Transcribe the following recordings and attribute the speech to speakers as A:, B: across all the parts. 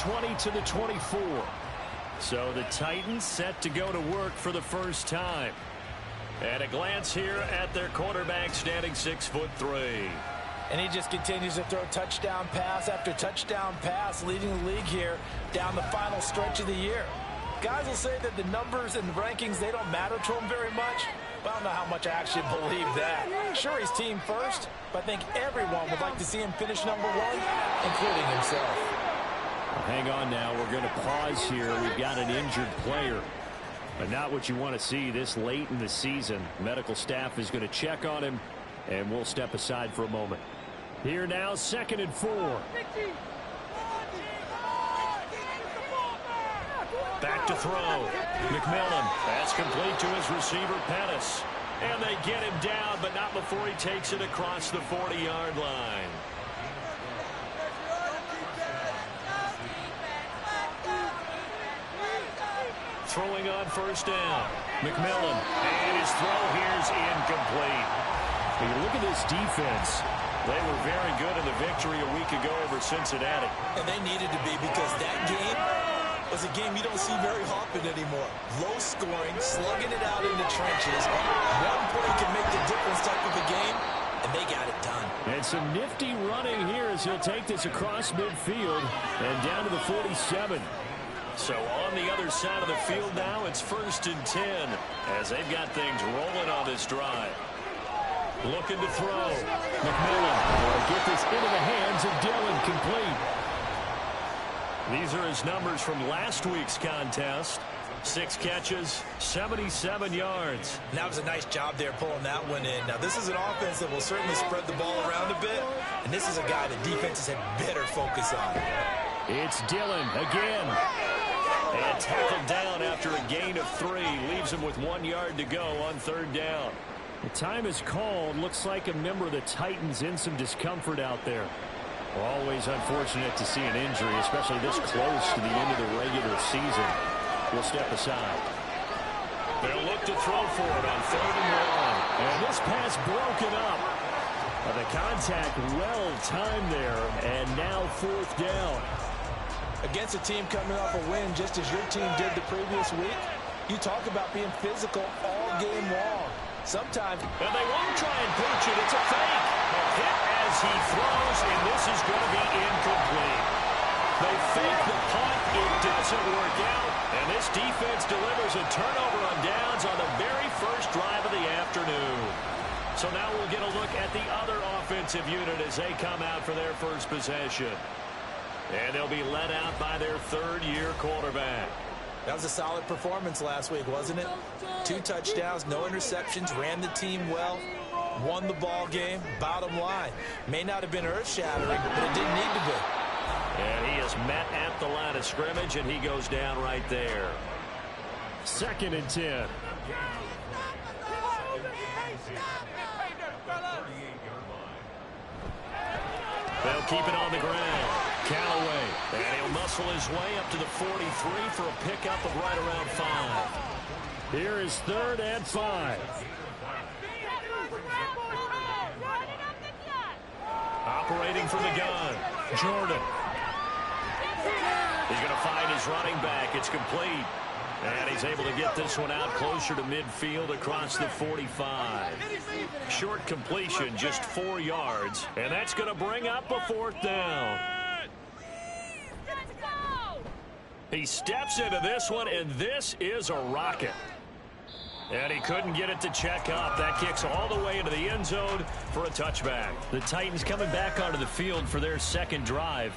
A: 20 to the 24. So the Titans set to go to work for the first time. And a glance here at their quarterback, standing 6'3".
B: And he just continues to throw touchdown pass after touchdown pass, leading the league here down the final stretch of the year. Guys will say that the numbers and the rankings, they don't matter to him very much. But I don't know how much I actually believe that. Sure, he's team first, but I think everyone would like to see him finish #1, including himself.
A: Well, hang on now. We're going to pause here. We've got an injured player. But not what you want to see this late in the season. Medical staff is going to check on him, and we'll step aside for a moment. Here now, 2nd and 4. Back to throw. McMillan. Pass complete to his receiver, Pettis. And they get him down, but not before he takes it across the 40-yard line. Throwing on 1st down. McMillan. And his throw here's incomplete. When you look at this defense, they were very good in the victory a week ago over Cincinnati.
B: And they needed to be, because that game was a game you don't see very often anymore. Low scoring, slugging it out in the trenches. One play can make the difference type of a game, and they got it done.
A: And some nifty running here as he'll take this across midfield and down to the 47. So on the other side of the field now, it's 1st and 10 as they've got things rolling on this drive. Looking to throw. McMillan will get this into the hands of Dillon, complete. These are his numbers from last week's contest. 6 catches, 77 yards.
B: And that was a nice job there pulling that one in. Now, this is an offense that will certainly spread the ball around a bit, and this is a guy that defenses had better focus on.
A: It's Dillon again. And tackled down after a gain of 3. Leaves him with 1 yard to go on 3rd down. The time is called. Looks like a member of the Titans in some discomfort out there. Always unfortunate to see an injury, especially this close to the end of the regular season. We'll step aside. They'll look to throw for it on 3rd and 1. And this pass broken up. The contact well timed there. And now 4th down.
B: Against a team coming off a win just as your team did the previous week, you talk about being physical all game long. Sometimes.
A: And they won't try and pooch it. It's a fake. A hit as he throws, and this is going to be incomplete. They fake the punt. It doesn't work out. And this defense delivers a turnover on downs on the very first drive of the afternoon. So now we'll get a look at the other offensive unit as they come out for their first possession. And they'll be led out by their 3rd-year quarterback.
B: That was a solid performance last week, wasn't it? 2 touchdowns, no interceptions, ran the team well, won the ball game. Bottom line, may not have been earth-shattering, but it didn't need to be.
A: And he is met at the line of scrimmage, and he goes down right there. 2nd and 10. They'll keep it on the ground. Callaway, and he'll muscle his way up to the 43 for a pickup of right around 5. Here is 3rd and 5. Operating from the gun, Jordan. He's going to find his running back. It's complete. And he's able to get this one out closer to midfield across the 45. Short completion, just 4 yards. And that's going to bring up a 4th down. He steps into this one, and this is a rocket. And he couldn't get it to check up. That kicks all the way into the end zone for a touchback. The Titans coming back onto the field for their 2nd drive.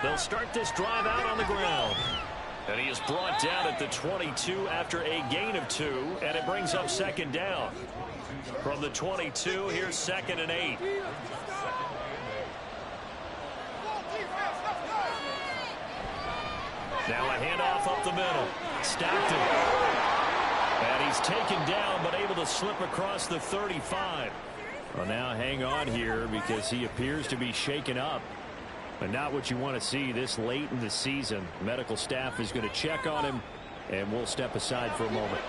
A: They'll start this drive out on the ground. And he is brought down at the 22 after a gain of 2, and it brings up 2nd down. From the 22, here's 2nd and 8. Now a handoff up the middle. Stockton. And he's taken down, but able to slip across the 35. Well, now hang on here because he appears to be shaken up. But not what you want to see this late in the season. Medical staff is going to check on him, And we'll step aside for a moment.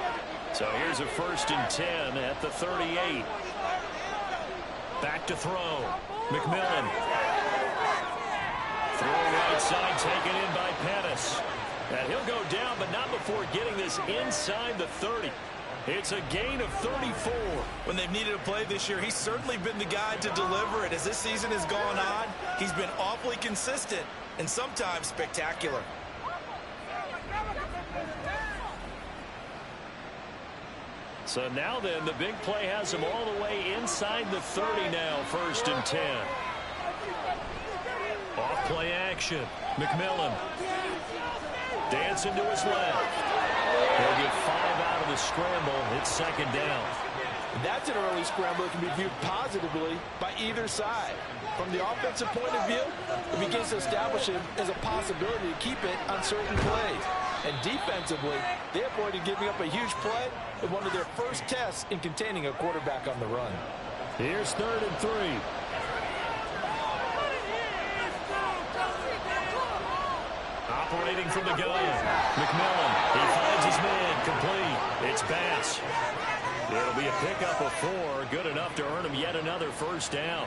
A: So here's a 1st and 10 at the 38. Back to throw. McMillan. Throw right side taken in by Pettis. And he'll go down, but not before getting this inside the 30. It's a gain of 34.
B: When they've needed a play this year, he's certainly been the guy to deliver it. As this season has gone on, he's been awfully consistent and sometimes spectacular.
A: So now then, the big play has him all the way inside the 30 now, 1st and 10. Off play action. McMillan. Dancing to his left. He'll get 5 out of the scramble. It's 2nd down.
B: That's an early scramble that can be viewed positively by either side. From the offensive point of view, it begins to establish it as a possibility to keep it on certain plays. And defensively, they avoided giving up a huge play in one of their first tests in containing a quarterback on the run.
A: Here's 3rd and 3. Operating from the gun. McMillan. He finds his man. Complete. It's Bass. It'll be a pickup of 4. Good enough to earn him yet another 1st down.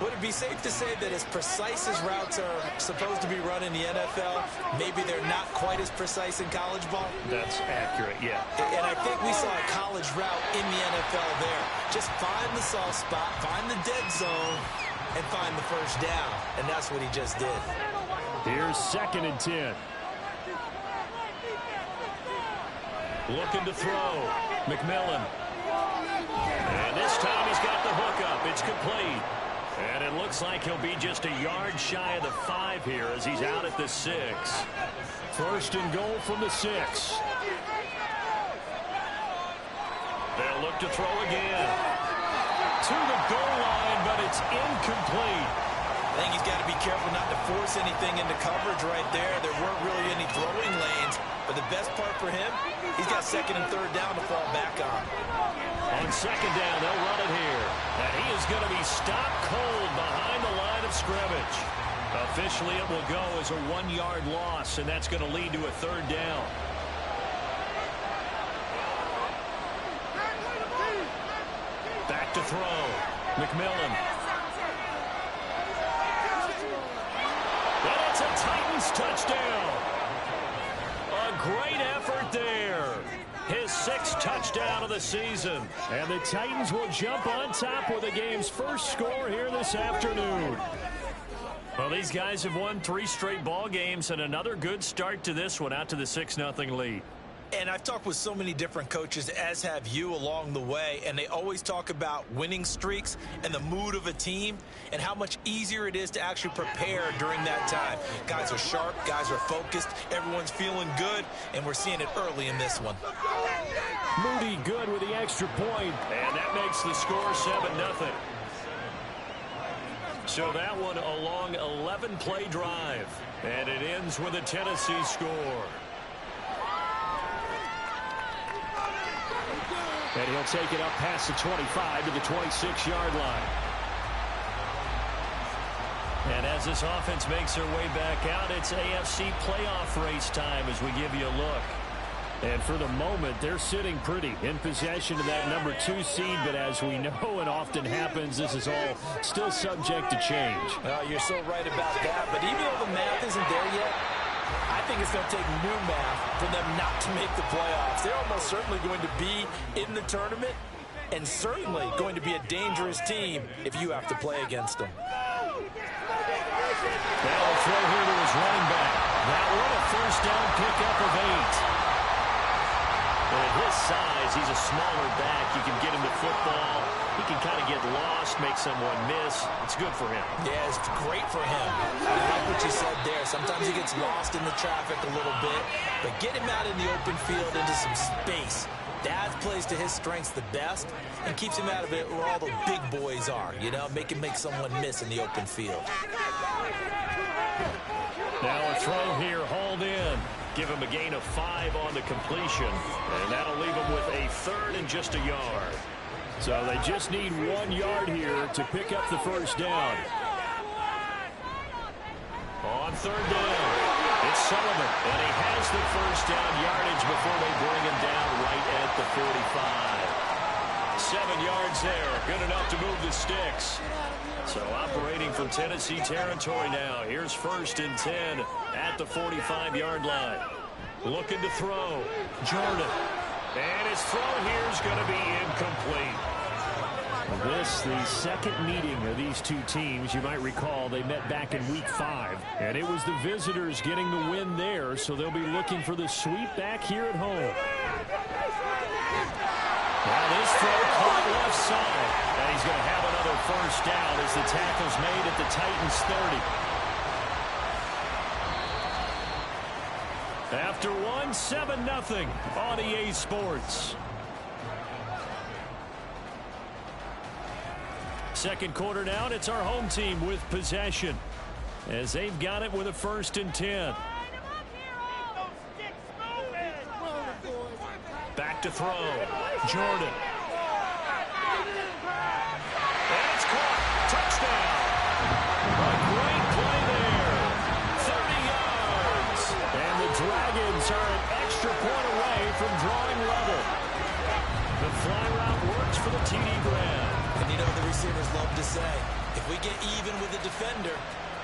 B: Would it be safe to say that as precise as routes are supposed to be run in the NFL, maybe they're not quite as precise in college ball?
A: That's accurate, yeah.
B: And I think we saw a college route in the NFL there. Just find the soft spot, find the dead zone, and find the 1st down. And that's what he just did.
A: Here's 2nd and 10. Looking to throw. McMillan. And this time he's got the hookup. It's complete. And it looks like he'll be just a yard shy of the 5 here as he's out at the 6. 1st and goal from the 6. They'll look to throw again. To the goal line, but it's incomplete.
B: I think he's got to be careful not to force anything into coverage right there. There weren't really any throwing lanes. But the best part for him, he's got 2nd and 3rd down to fall back on.
A: On 2nd down, they'll run it here. And he is going to be stopped cold behind the line of scrimmage. Officially, it will go as a 1-yard loss, and that's going to lead to a 3rd down. Back to throw. McMillan. And it's a Titans touchdown. A great effort there. His 6th touchdown of the season. And the Titans will jump on top with the game's first score here this afternoon. Well, these guys have won 3 straight ball games and another good start to this one out to the 6-0 lead.
B: And I've talked with so many different coaches, as have you, along the way, and they always talk about winning streaks and the mood of a team and how much easier it is to actually prepare during that time. Guys are sharp, guys are focused, everyone's feeling good, and we're seeing it early in this one.
A: Moody good with the extra point, and that makes the score 7-0. So that one a long 11-play drive, and it ends with a Tennessee score. And he'll take it up past the 25 to the 26-yard line. And as this offense makes their way back out, it's AFC playoff race time as we give you a look. And for the moment, they're sitting pretty in possession of that number 2 seed. But as we know and often happens, this is all still subject to change.
B: Well, you're so right about that. But even though the math isn't there yet, I think it's going to take new math for them not to make the playoffs. They're almost certainly going to be in the tournament and certainly going to be a dangerous team if you have to play against them.
A: They'll throw here to his running back. That one a 1st down pickup of 8. At his size, he's a smaller back. You can get him to football. He can kind of get lost, make someone miss. It's good for him.
B: Yeah, it's great for him. I like what you said there. Sometimes he gets lost in the traffic a little bit, but get him out in the open field into some space. That plays to his strengths the best and keeps him out of it where all the big boys are, you know, make someone miss in the open field.
A: Now a throw here, hauled in. Give him a gain of 5 on the completion, and that'll leave him with a 3rd and just a yard. So they just need 1 yard here to pick up the 1st down. On 3rd down. It's Sullivan, and he has the first down yardage before they bring him down right at the 45. 7 yards there, good enough to move the sticks. So operating from Tennessee territory now. Here's 1st and 10 at the 45-yard line. Looking to throw. Jordan. And his throw here is going to be incomplete.
C: This, the second meeting of these two teams. You might recall they met back in Week 5. And it was the visitors getting the win there, so they'll be looking for the sweep back here at home.
A: Now this throw caught left side. And he's going to have another first down as the tackle's made at the Titans 30. After one, 7-0 on EA Sports. Second quarter now, and it's our home team with possession as they've got it with a 1st and 10. Back to throw. Jordan. And it's caught. Touchdown. A great play there. 30 yards. And the Dragons are an extra point away from drawing level. The fly route works for the TD Grab.
B: And you know the receivers love to say, if we get even with the defender,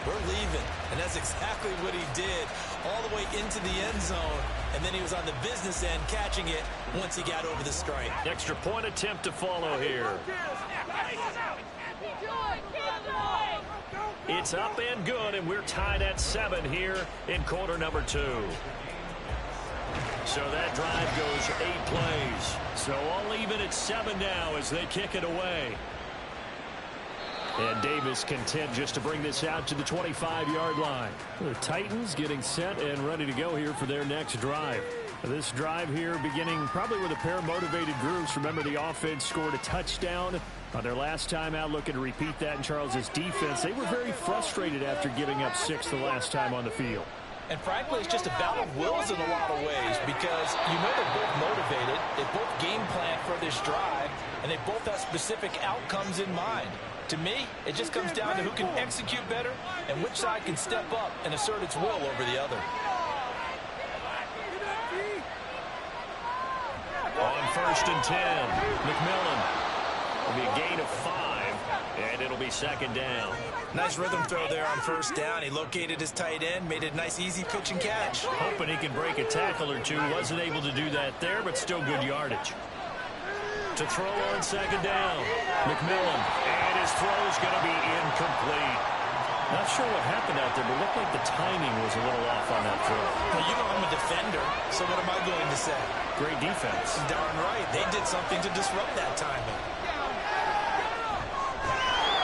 B: we're leaving. And that's exactly what he did all the way into the end zone. And then he was on the business end catching it once he got over the strike.
A: Extra point attempt to follow here. It's up and good, and we're tied at 7 here in quarter number 2. So that drive goes 8 plays. So all even at 7 now as they kick it away. And Davis content just to bring this out to the 25-yard line. The Titans getting set and ready to go here for their next drive. This drive here beginning probably with a pair of motivated groups. Remember, the offense scored a touchdown on their last time out, looking to repeat that in Charles's defense. They were very frustrated after giving up 6 the last time on the field.
B: And frankly, it's just a battle of wills in a lot of ways because you know they're both motivated, they both game plan for this drive, and they both have specific outcomes in mind. To me, it just comes down to who can execute better and which side can step up and assert its will over the other.
A: On 1st and 10, McMillan. Will be a gain of 5, and it'll be 2nd down.
B: Nice rhythm throw there on 1st down. He located his tight end, made it a nice, easy pitch and catch.
A: Hoping he can break a tackle or two. Wasn't able to do that there, but still good yardage. To throw on 2nd down, McMillan. And his throw's going to be incomplete. Not sure what happened out there, but it looked like the timing was a little off on that throw.
B: Well, you know I'm a defender, so what am I going to say?
A: Great defense.
B: Darn right. They did something to disrupt that timing.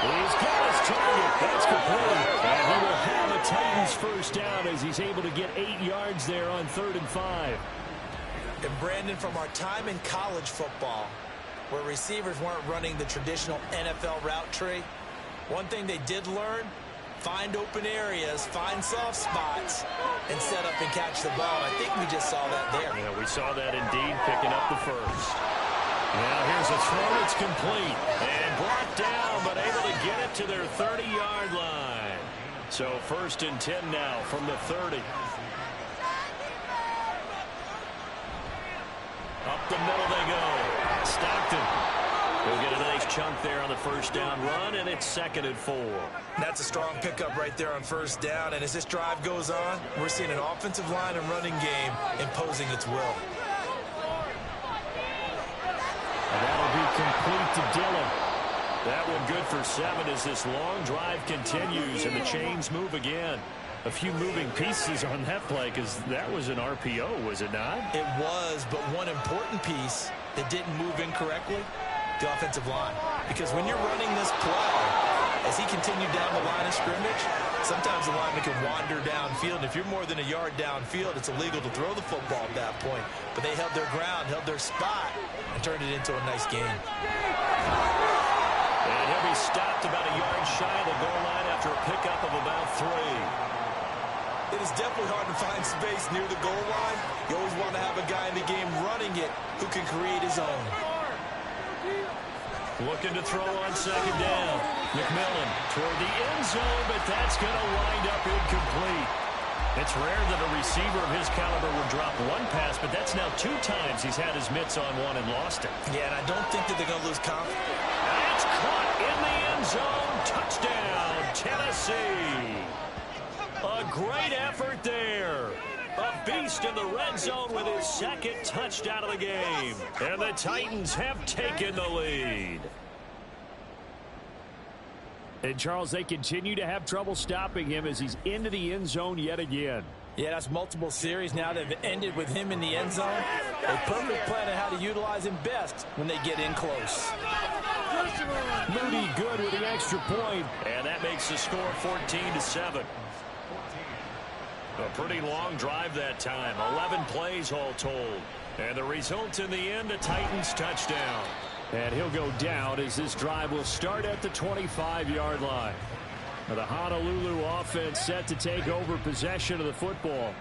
A: He's got his target. That's complete. And he will have a Titans first down as he's able to get 8 yards there on 3rd and 5.
B: And Brandon, from our time in college football, where receivers weren't running the traditional NFL route tree, one thing they did learn, find open areas, find soft spots, and set up and catch the ball. I think we just saw that there.
A: Yeah, we saw that indeed, picking up the first. Now here's a throw. It's complete. And brought down, but able to get it to their 30-yard line. So 1st and 10 now from the 30. Up the middle they go. Stockton. He'll get a nice chunk there on the first down run, and it's 2nd and 4.
B: That's a strong pickup right there on 1st down. And as this drive goes on, we're seeing an offensive line and running game imposing its will.
A: And that'll be complete to Dillon. That one good for 7 as this long drive continues and the chains move again. A few moving pieces on that play because that was an RPO, was it not?
B: It was, but one important piece that didn't move incorrectly, the offensive line. Because when you're running this play, as he continued down the line of scrimmage, sometimes the lineman can wander downfield. And if you're more than a yard downfield, it's illegal to throw the football at that point. But they held their ground, held their spot, and turned it into a nice game.
A: And he'll be stopped about a yard shy of the goal line after a pickup of about 3.
B: It is definitely hard to find space near the goal line. You always want to have a guy in the game running it who can create his own.
A: Looking to throw on 2nd down. McMillan toward the end zone, but that's going to wind up incomplete. It's rare that a receiver of his caliber would drop one pass, but that's now 2 times he's had his mitts on one and lost it.
B: Yeah, and I don't think that they're going to lose confidence.
A: It's caught in the end zone. Touchdown, Tennessee. A great effort there. A beast in the red zone with his 2nd touchdown of the game. And the Titans have taken the lead.
C: And, Charles, they continue to have trouble stopping him as he's into the end zone yet again.
B: Yeah, that's multiple series now that have ended with him in the end zone. A perfect plan on how to utilize him best when they get in close.
C: Moody good with the extra point.
A: And that makes the score 14-7. A pretty long drive that time. 11 plays all told. And the result in the end, a Titans touchdown.
C: And he'll go down as this drive will start at the 25-yard line. Now the Honolulu offense set to take over possession of the football.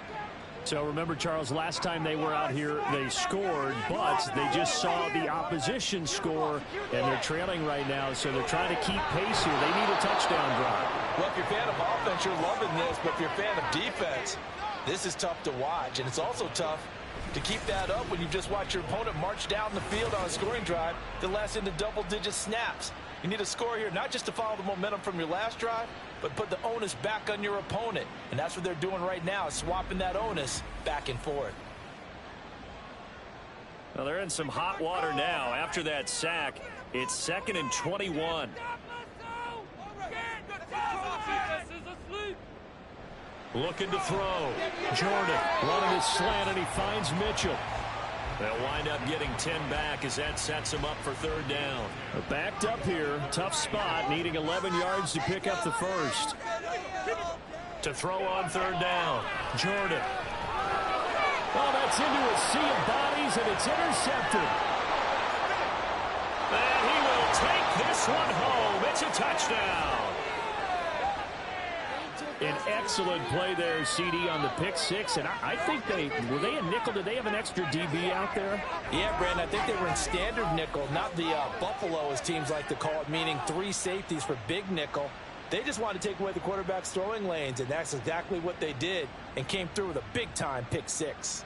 C: So remember, Charles, last time they were out here, they scored, but they just saw the opposition score, and they're trailing right now, so they're trying to keep pace here. They need a touchdown drive.
B: Well, if you're a fan of offense, you're loving this, but if you're a fan of defense, this is tough to watch, and it's also tough to keep that up when you just watch your opponent march down the field on a scoring drive that lasts into double-digit snaps. You need a score here, not just to follow the momentum from your last drive, but put the onus back on your opponent. And that's what they're doing right now, swapping that onus back and forth.
A: Well, they're in some hot water now. After that sack, it's 2nd and 21. Looking to throw. Jordan running his slant, and he finds Mitchell. They'll wind up getting 10 back as that sets him up for 3rd down.
C: Backed up here. Tough spot. Needing 11 yards to pick up the first.
A: To throw on 3rd down. Jordan.
C: Oh, that's into a sea of bodies, and it's intercepted.
A: And he will take this one home. It's a touchdown.
C: An excellent play there, CD, on the pick 6. And I think were they in nickel? Did they have an extra DB out there?
B: Yeah, Brandon, I think they were in standard nickel, not the Buffalo, as teams like to call it, meaning 3 safeties for big nickel. They just wanted to take away the quarterback's throwing lanes, and that's exactly what they did, and came through with a big-time pick 6.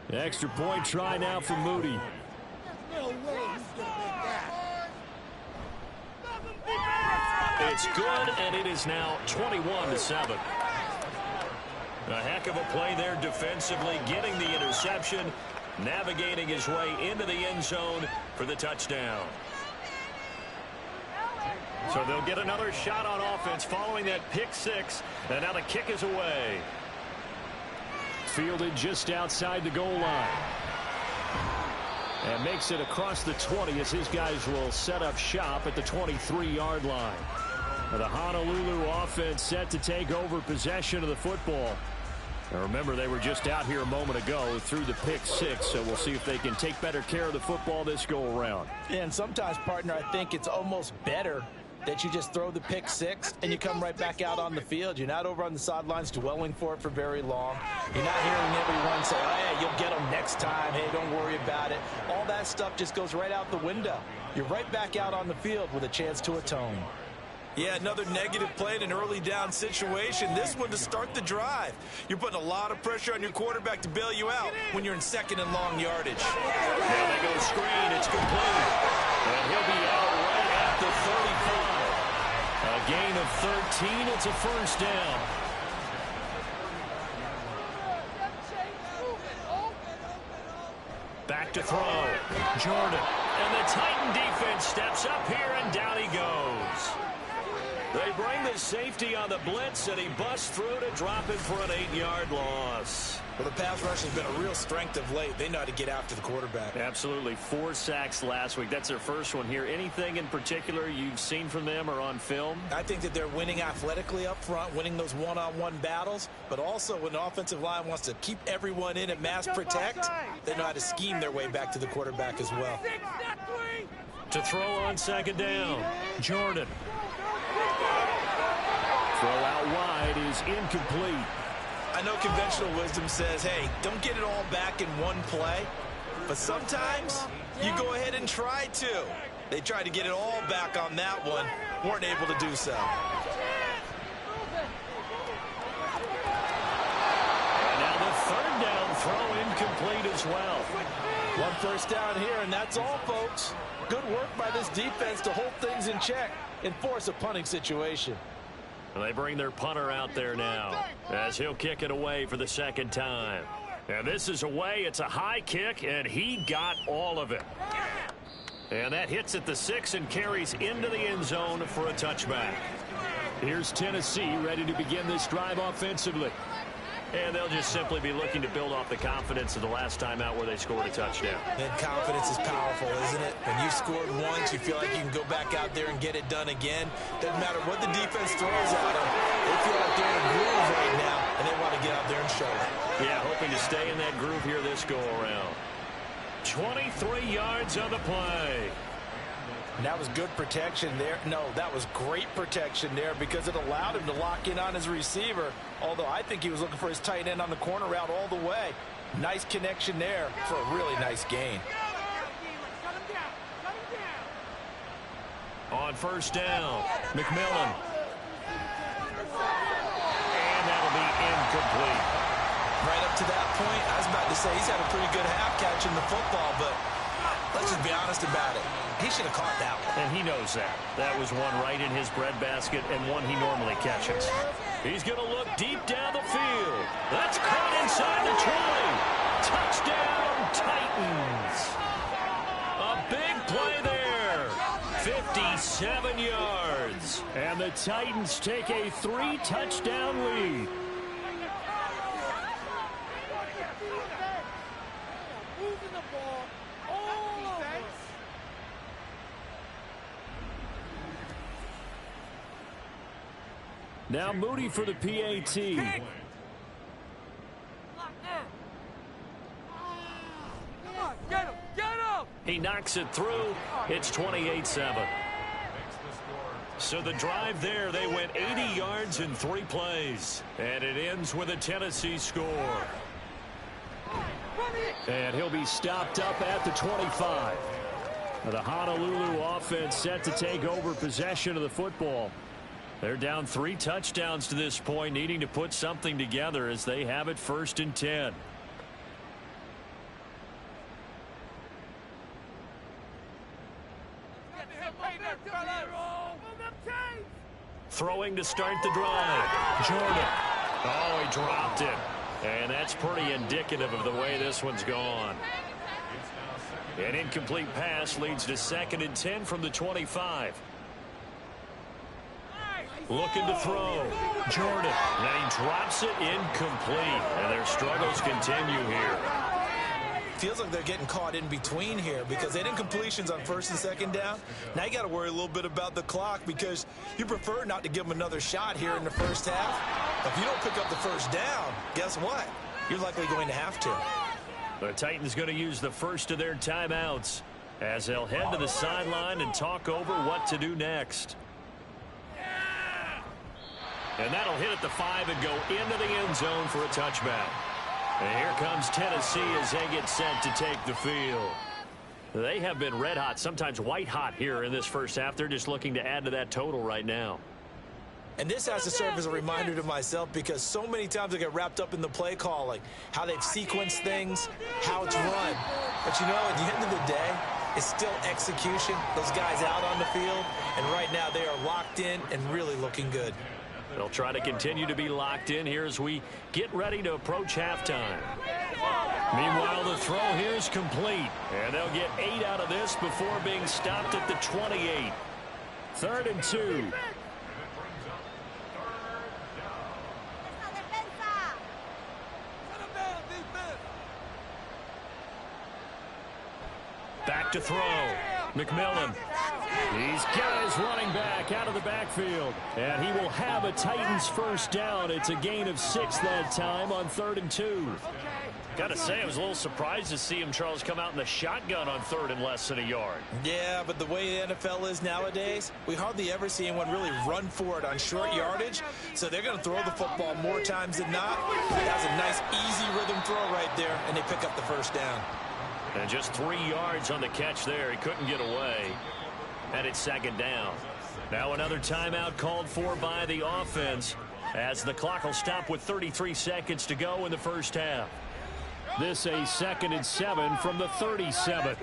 C: The extra point try now for Moody.
D: No way he's going to make that.
A: It's good, and it is now 21-7. A heck of a play there defensively, getting the interception, navigating his way into the end zone for the touchdown. So they'll get another shot on offense following that pick 6, and now the kick is away.
C: Fielded just outside the goal line. And makes it across the 20 as his guys will set up shop at the 23-yard line. The Honolulu offense set to take over possession of the football. Now remember, they were just out here a moment ago through the pick 6, so we'll see if they can take better care of the football this go-around.
B: And sometimes, partner, I think it's almost better that you just throw the pick 6 and you come right back out on the field. You're not over on the sidelines dwelling for it for very long. You're not hearing everyone say, oh, yeah, you'll get them next time. Hey, don't worry about it. All that stuff just goes right out the window. You're right back out on the field with a chance to atone.
E: Yeah, another negative play in an early down situation. This one to start the drive. You're putting a lot of pressure on your quarterback to bail you out when you're in 2nd and long yardage.
A: Now they go screen. It's complete. And he'll be out right at the 35. A gain of 13. It's a first down. Back to throw. Jordan. And the Titan defense steps up here, and down he goes. They bring the safety on the blitz, and he busts through to drop it for an 8-yard loss.
B: Well, the pass rush has been a real strength of late. They know how to get after the quarterback.
A: Absolutely. 4 sacks last week. That's their first one here. Anything in particular you've seen from them or on film?
B: I think that they're winning athletically up front, winning those one-on-one battles, but also when the offensive line wants to keep everyone in and mass protect, they know how to scheme their way back to the quarterback as well.
A: To throw on 2nd down. Jordan.
C: Throw out wide is incomplete.
B: I know conventional wisdom says, hey, don't get it all back in one play. But sometimes you go ahead and try to.
E: They tried to get it all back on that one. Weren't able to do so.
A: And now the third down throw incomplete as well.
B: One first down here, and that's all, folks. Good work by this defense to hold things in check and force a punting situation.
A: Well, they bring their punter out there now as he'll kick it away for the second time. And this is away. It's a high kick, and he got all of it. And that hits at the 6 and carries into the end zone for a touchback. Here's Tennessee ready to begin this drive offensively. And they'll just simply be looking to build off the confidence of the last time out where they scored a touchdown.
E: And confidence is powerful, isn't it? When you've scored once, you feel like you can go back out there and get it done again. Doesn't matter what the defense throws at them. They feel like they're in a groove right now, and they want to get out there and show it.
A: Yeah, hoping to stay in that groove here this go-around. 23 yards on the play.
B: And that was good protection there. No, that was great protection there because it allowed him to lock in on his receiver. Although I think he was looking for his tight end on the corner route all the way. Nice connection there for a really nice gain.
A: On first down, McMillan. And that'll be incomplete.
E: Right up to that point, I was about to say he's had a pretty good half catching the football, but let's just be honest about it. He should have caught that one.
A: And he knows that. That was one right in his breadbasket and one he normally catches. He's going to look deep down the field. That's caught inside the 20. Touchdown, Titans. A big play there. 57 yards. And the Titans take a 3-touchdown lead. Now Moody for the PAT. He knocks it through. It's 28-7. So the drive there, they went 80 yards in 3 plays. And it ends with a Tennessee score. And he'll be stopped up at the 25. The Honolulu offense set to take over possession of the football. They're down 3 touchdowns to this point, needing to put something together as they have it 1st and 10. Throwing to start the drive. Jordan. Oh, he dropped it. And that's pretty indicative of the way this one's gone. An incomplete pass leads to 2nd and 10 from the 25. Looking to throw. Jordan. And he drops it incomplete. And their struggles continue here.
E: Feels like they're getting caught in between here because they didn't completions on 1st and 2nd down. Now you got to worry a little bit about the clock because you prefer not to give them another shot here in the first half. If you don't pick up the 1st down, guess what? You're likely going to have to.
A: The Titans going to use the first of their timeouts as they'll head to the sideline and talk over what to do next. And that'll hit at the 5 and go into the end zone for a touchback. And here comes Tennessee as they get set to take the field. They have been red hot, sometimes white hot here in this first half. They're just looking to add to that total right now.
E: And this has to serve as a reminder to myself because so many times I get wrapped up in the play calling, how they've sequenced things, how it's run. But you know, at the end of the day, it's still execution. Those guys out on the field, and right now they are locked in and really looking good.
A: They'll try to continue to be locked in here as we get ready to approach halftime. Meanwhile, the throw here is complete, and they'll get 8 out of this before being stopped at the 28. 3rd and 2. Back to throw. McMillan. These guys running back out of the backfield. And he will have a Titans 1st down. It's a gain of 6 that time on 3rd and 2. Got to say, I was a little surprised to see him, Charles, come out in the shotgun on 3rd and less than a yard.
E: Yeah, but the way the NFL is nowadays, we hardly ever see anyone really run for it on short yardage. So they're going to throw the football more times than not. That was a nice, easy rhythm throw right there, and they pick up the 1st down.
A: And just 3 yards on the catch there. He couldn't get away. And it's second down. Now another timeout called for by the offense as the clock will stop with 33 seconds to go in the first half.
C: This a 2nd and 7 from the 37.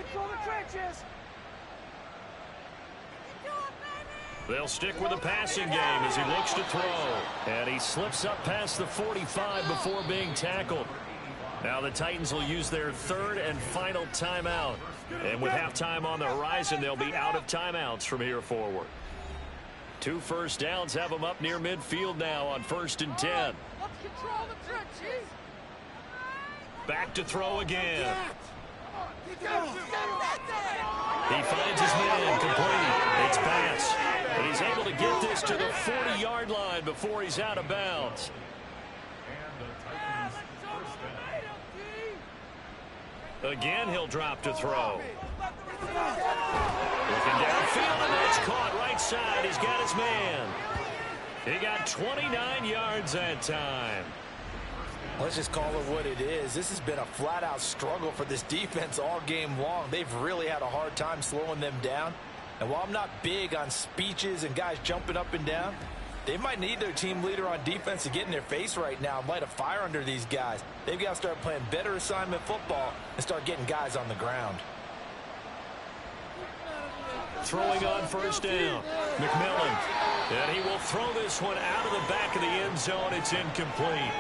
A: They'll stick with the passing game as he looks to throw. And he slips up past the 45 before being tackled. Now the Titans will use their 3rd and final timeout. And with halftime on the horizon, they'll be out of timeouts from here forward. 2 first downs have them up near midfield now on 1st and 10. Back to throw again. He finds his man complete. It's pass. And he's able to get this to the 40-yard line before he's out of bounds. Again, he'll drop to throw. Looking downfield, and that's caught right side. He's got his man. He got 29 yards that time.
B: Let's just call it what it is. This has been a flat-out struggle for this defense all game long. They've really had a hard time slowing them down. And while I'm not big on speeches and guys jumping up and down, they might need their team leader on defense to get in their face right now and light a fire under these guys. They've got to start playing better assignment football and start getting guys on the ground.
A: Throwing on 1st down. McMillan. And he will throw this one out of the back of the end zone. It's incomplete.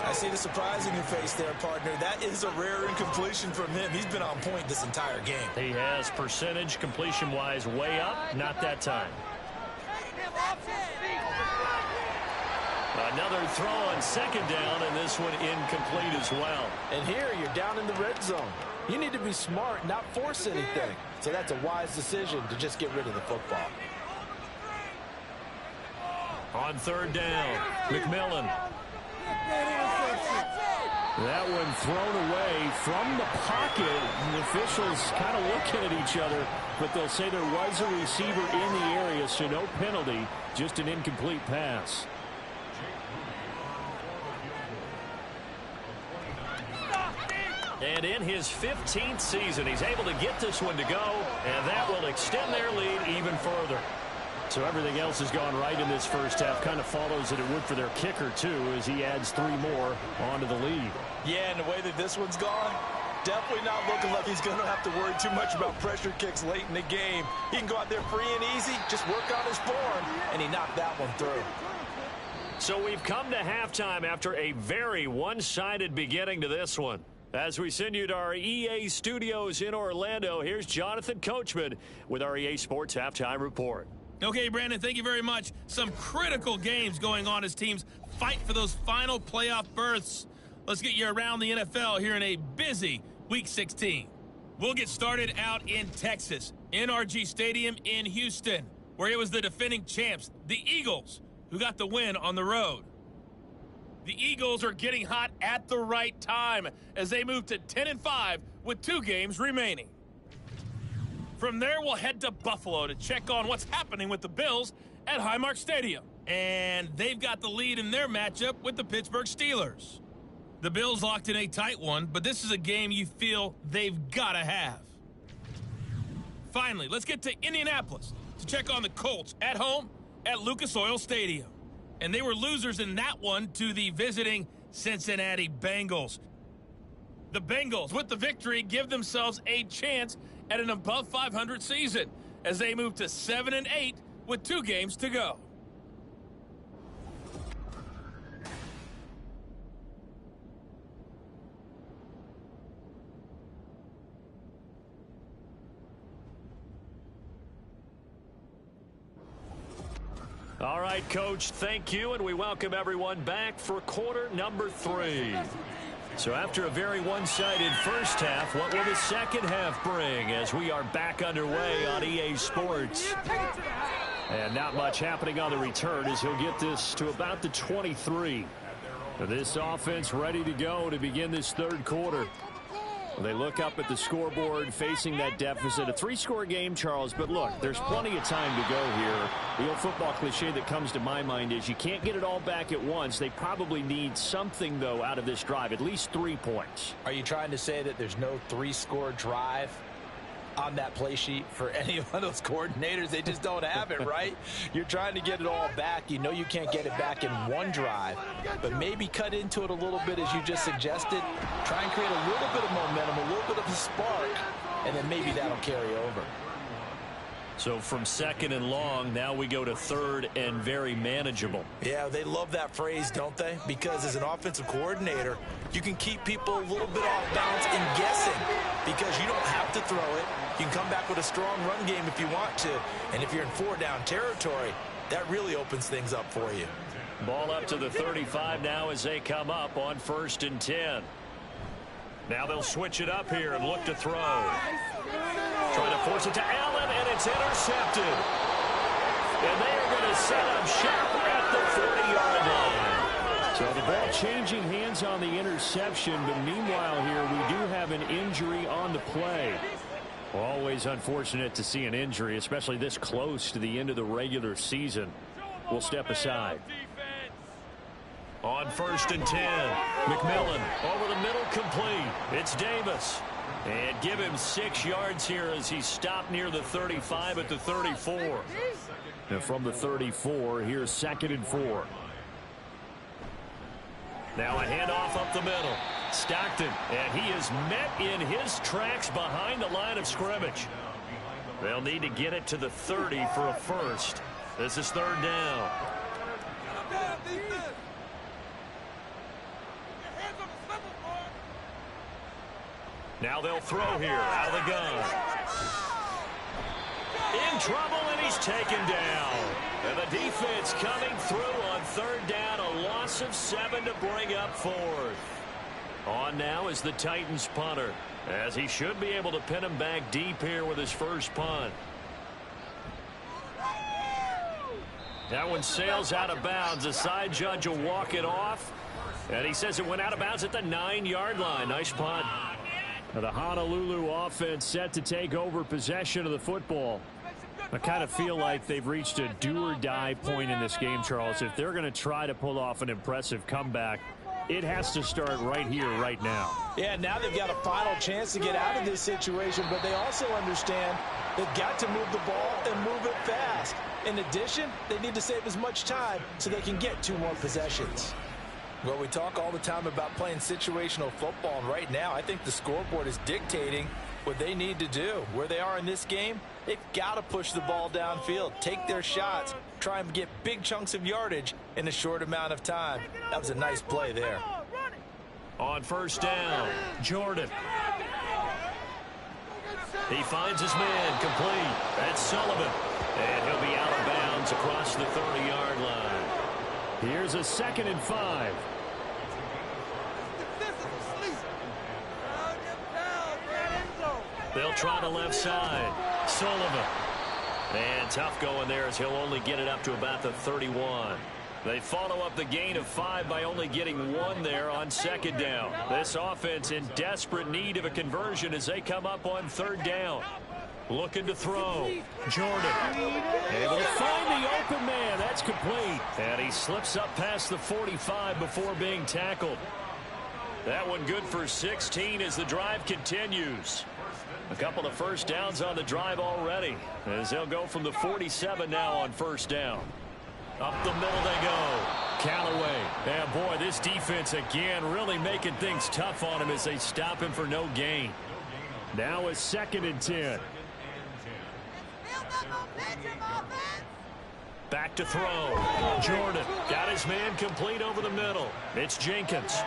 E: I see the surprise in your face there, partner. That is a rare incompletion from him. He's been on point this entire game.
A: He has percentage completion-wise way up. Not that time. Another throw on 2nd down, and this one incomplete as well.
B: And here you're down in the red zone. You need to be smart, not force anything. So that's a wise decision to just get rid of the football.
A: On 3rd down, McMillan.
C: That one thrown away from the pocket. The officials kind of looking at each other, but they'll say there was a receiver in the area, so no penalty, just an incomplete pass.
A: And in his 15th season, he's able to get this one to go, and that will extend their lead even further.
C: So everything else has gone right in this first half. Kind of follows that it would for their kicker, too, as he adds 3 more onto the lead.
E: Yeah, and the way that this one's gone, definitely not looking like he's going to have to worry too much about pressure kicks late in the game. He can go out there free and easy, just work on his form, and he knocked that one through.
A: So we've come to halftime after a very one-sided beginning to this one. As we send you to our EA studios in Orlando, here's Jonathan Coachman with our EA Sports Halftime Report.
F: Okay, Brandon, thank you very much. Some critical games going on as teams fight for those final playoff berths. Let's get you around the NFL here in a busy Week 16. We'll get started out in Texas, NRG Stadium in Houston, where it was the defending champs, the Eagles, who got the win on the road. The Eagles are getting hot at the right time as they move to 10-5 with 2 games remaining. From there, we'll head to Buffalo to check on what's happening with the Bills at Highmark Stadium. And they've got the lead in their matchup with the Pittsburgh Steelers. The Bills locked in a tight one, but this is a game you feel they've got to have. Finally, let's get to Indianapolis to check on the Colts at home at Lucas Oil Stadium. And they were losers in that one to the visiting Cincinnati Bengals. The Bengals, with the victory, give themselves a chance at an above 500 season as they move to 7-8 with 2 games to go.
A: All right, Coach, thank you, and we welcome everyone back for quarter number 3. So after a very one-sided first half, what will the second half bring as we are back underway on EA Sports? And not much happening on the return as he'll get this to about the 23. This offense ready to go to begin this 3rd quarter. They look up at the scoreboard facing that deficit. A 3-score game, Charles, but look, there's plenty of time to go here. The old football cliche that comes to my mind is you can't get it all back at once. They probably need something, though, out of this drive, at least 3 points.
B: Are you trying to say that there's no 3-score drive? on that play sheet for any one of those coordinators. They just don't have it, right? You're trying to get it all back. You know you can't get it back in one drive, but maybe cut into it a little bit as you just suggested. Try and create a little bit of momentum, a little bit of a spark, and then maybe that'll carry over.
A: So from 2nd and long, now we go to 3rd and very manageable.
E: Yeah, they love that phrase, don't they? Because as an offensive coordinator, you can keep people a little bit off balance and guessing because you don't have to throw it. You can come back with a strong run game if you want to. And if you're in 4-down territory, that really opens things up for you.
A: Ball up to the 35 now as they come up on 1st and 10. Now they'll switch it up here and look to throw. Trying to force it to Allen, and it's intercepted. And they are going to set up shop at the 40-yard line.
C: So the ball changing hands on the interception, but meanwhile here we do have an injury on the play. Always unfortunate to see an injury, especially this close to the end of the regular season. We'll step aside.
A: On 1st and 10, McMillan over the middle, complete. It's Davis. And give him 6 yards here as he stopped near the 35 at the 34.
C: And from the 34, here's 2nd and 4.
A: Now a handoff up the middle. Stockton, and he is met in his tracks behind the line of scrimmage. They'll need to get it to the 30 for a first. This is 3rd down. Now they'll throw here out of the gun. In trouble, and he's taken down. And the defense coming through on 3rd down. A loss of 7 to bring up 4th. On now is the Titans punter, as he should be able to pin him back deep here with his first punt. That one sails out of bounds. The side judge will walk it off. And he says it went out of bounds at the 9-yard line. Nice punt.
C: The Honolulu offense set to take over possession of the football. I kind of feel like they've reached a do-or-die point in this game, Charles. If they're going to try to pull off an impressive comeback, it has to start right here, right now.
B: Yeah, now they've got a final chance to get out of this situation, but they also understand they've got to move the ball and move it fast. In addition, they need to save as much time so they can get 2 more possessions. Well, we talk all the time about playing situational football, and right now I think the scoreboard is dictating what they need to do. Where they are in this game, they've got to push the ball downfield, take their shots, try and get big chunks of yardage in a short amount of time. That was a nice play there.
A: On 1st down, Jordan. He finds his man complete. That's Sullivan. And he'll be out of bounds across the 30-yard line.
C: Here's a 2nd and 5.
A: They'll try the left side. Sullivan. And tough going there as he'll only get it up to about the 31. They follow up the gain of 5 by only getting 1 there on 2nd down. This offense in desperate need of a conversion as they come up on 3rd down. Looking to throw. Jordan. Able to find the open man. That's complete. And he slips up past the 45 before being tackled. That one good for 16 as the drive continues. A couple of first downs on the drive already, as they'll go from the 47 now on 1st down. Up the middle they go. Callaway. And boy, this defense again really making things tough on him as they stop him for no gain.
C: Now a 2nd and 10.
A: Back to throw. Jordan got his man complete over the middle. It's Jenkins.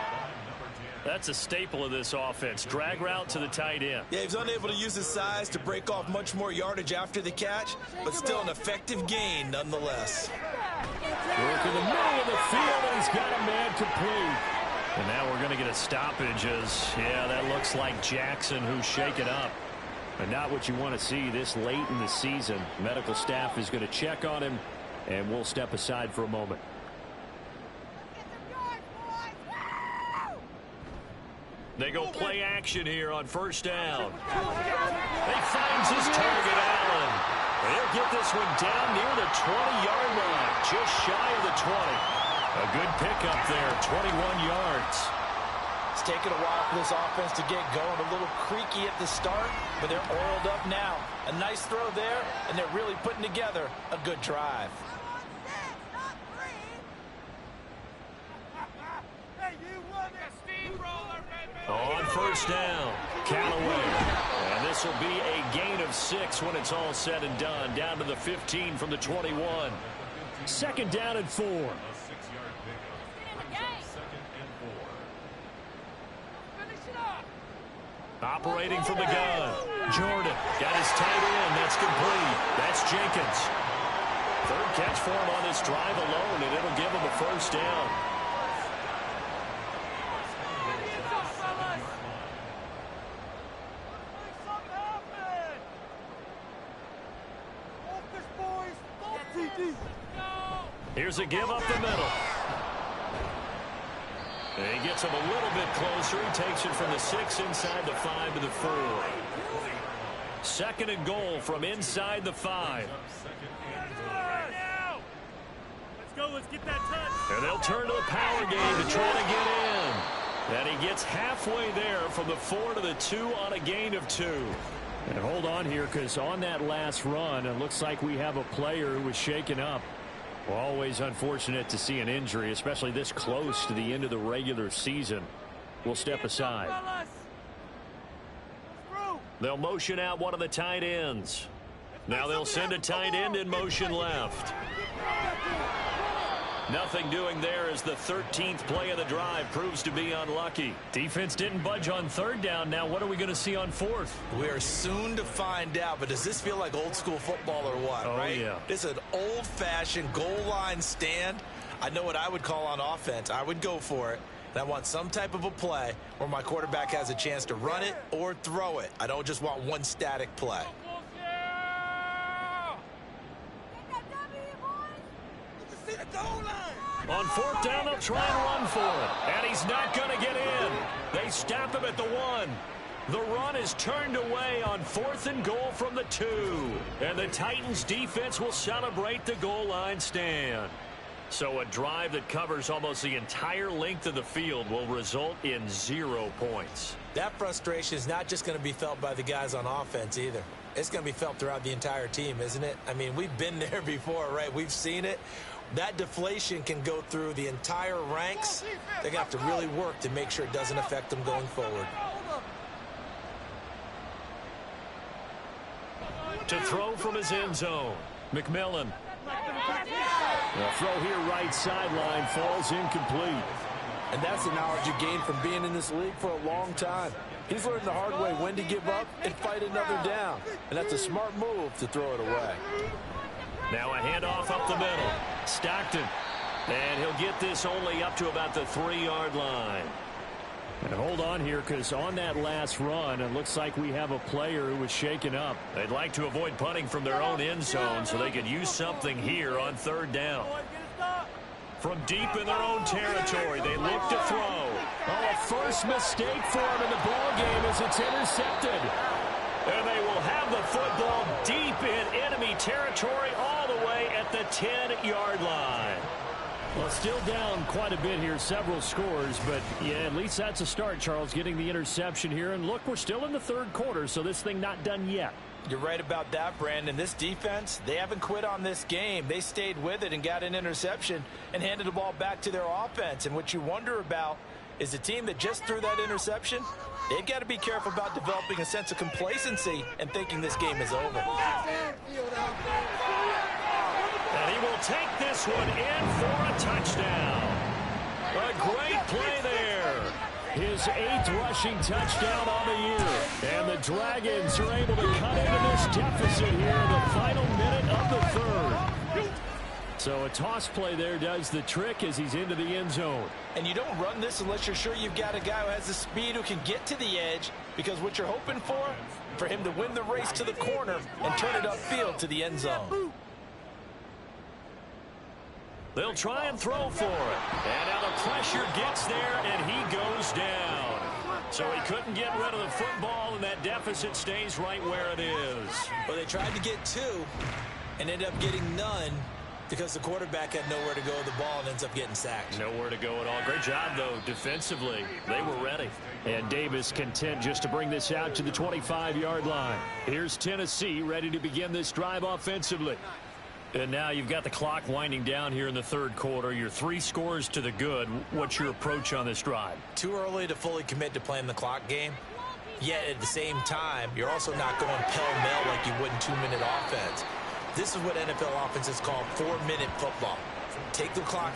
A: That's a staple of this offense. Drag route to the tight end.
E: Yeah, he's unable to use his size to break off much more yardage after the catch, but still an effective gain nonetheless.
C: Work in the middle of the field, and he's got a man complete.
A: And now we're going to get a stoppage as, yeah, that looks like Jackson who's shaken up.
C: And not what you want to see this late in the season. Medical staff is going to check on him, and we'll step aside for a moment.
A: They go play action here on 1st down. He finds his target, Allen. He'll get this one down near the 20-yard line, just shy of the 20. A good pickup there, 21 yards.
E: It's
B: taken a while for this offense to get going. A little creaky at the start, but they're oiled up now. A nice throw there, and they're really putting together a good drive.
A: On first down, Callaway. And this will be a gain of 6 when it's all said and done. Down to the 15 from the 21.
C: Second down and 4.
A: Operating from the gun. Jordan got his tight end. That's complete. That's Jenkins. Third catch for him on this drive alone, and it'll give him a first down. Here's a give up the middle. And he gets him a little bit closer. He takes it from the 6 inside the 5 to the 4. Second and goal from inside the 5.
G: Let's go. Let's get that touch.
A: And they'll turn to the power game to try to get in. And he gets halfway there from the 4 to the 2 on a gain of 2.
C: And hold on here, because on that last run, it looks like we have a player who was shaken up. Always unfortunate to see an injury, especially this close to the end of the regular season. We'll step aside.
A: They'll motion out one of the tight ends. Now they'll send a tight end in motion left. Nothing doing there as the 13th play of the drive proves to be unlucky.
C: Defense didn't budge on third down. Now what are we going to see on fourth?
E: We are soon to find out, but does this feel like old school football or what, right?
C: Yeah.
E: This is an old-fashioned goal line stand. I know what I would call on offense. I would go for it. And I want some type of a play where my quarterback has a chance to run it or throw it. I don't just want one static play.
A: On fourth down, they'll try and run for it. And he's not going to get in. They stop him at the 1. The run is turned away on 4th and goal from the 2. And the Titans defense will celebrate the goal line stand. So a drive that covers almost the entire length of the field will result in 0 points.
E: That frustration is not just going to be felt by the guys on offense either. It's going to be felt throughout the entire team, isn't it? I mean, we've been there before, right? We've seen it. That deflation can go through the entire ranks. They're going to have to really work to make sure it doesn't affect them going forward.
A: To throw from his end zone, McMillan.
C: The throw here right sideline falls incomplete.
B: And that's the knowledge you gain from being in this league for a long time. He's learned the hard way when to give up and fight another down. And that's a smart move to throw it away.
A: Now a handoff up the middle. Stockton. And he'll get this only up to about the 3-yard line.
C: And hold on here, because on that last run, it looks like we have a player who was shaken up.
A: They'd like to avoid punting from their own end zone so they could use something here on third down. From deep in their own territory, they look to throw.
C: Oh, a first mistake for him in the ball game as it's intercepted.
A: And they will have the football deep in enemy territory all the way at the 10-yard line.
C: Well, still down quite a bit here, several scores, but yeah, at least that's a start, Charles, getting the interception here. And look, we're still in the third quarter, so this thing not done yet.
B: You're right about that, Brandon. This defense, they haven't quit on this game. They stayed with it and got an interception and handed the ball back to their offense. And what you wonder about is the team that just threw that interception, they've got to be careful about developing a sense of complacency and thinking this game is over.
A: And he will take this one in for a touchdown. A great play there.
C: His 8th rushing touchdown on the year. And the Dragons are able to cut into this deficit here in the final minute of the third. So a toss play there does the trick as he's into the end zone.
B: And you don't run this unless you're sure you've got a guy who has the speed who can get to the edge, because what you're hoping for him to win the race to the corner and turn it upfield to the end zone.
A: They'll try and throw for it. And now the pressure gets there, and he goes down. So he couldn't get rid of the football, and that deficit stays right where it is.
E: Well, they tried to get 2 and ended up getting none. Because the quarterback had nowhere to go with the ball and ends up getting sacked.
A: Nowhere to go at all. Great job, though, defensively. They were ready.
C: And Davis content just to bring this out to the 25-yard line. Here's Tennessee ready to begin this drive offensively.
A: And now you've got the clock winding down here in the third quarter. You're 3 scores to the good. What's your approach on this drive?
E: Too early to fully commit to playing the clock game. Yet at the same time, you're also not going pell-mell like you would in 2-minute offense. This is what NFL offenses call 4-minute football. Take the clock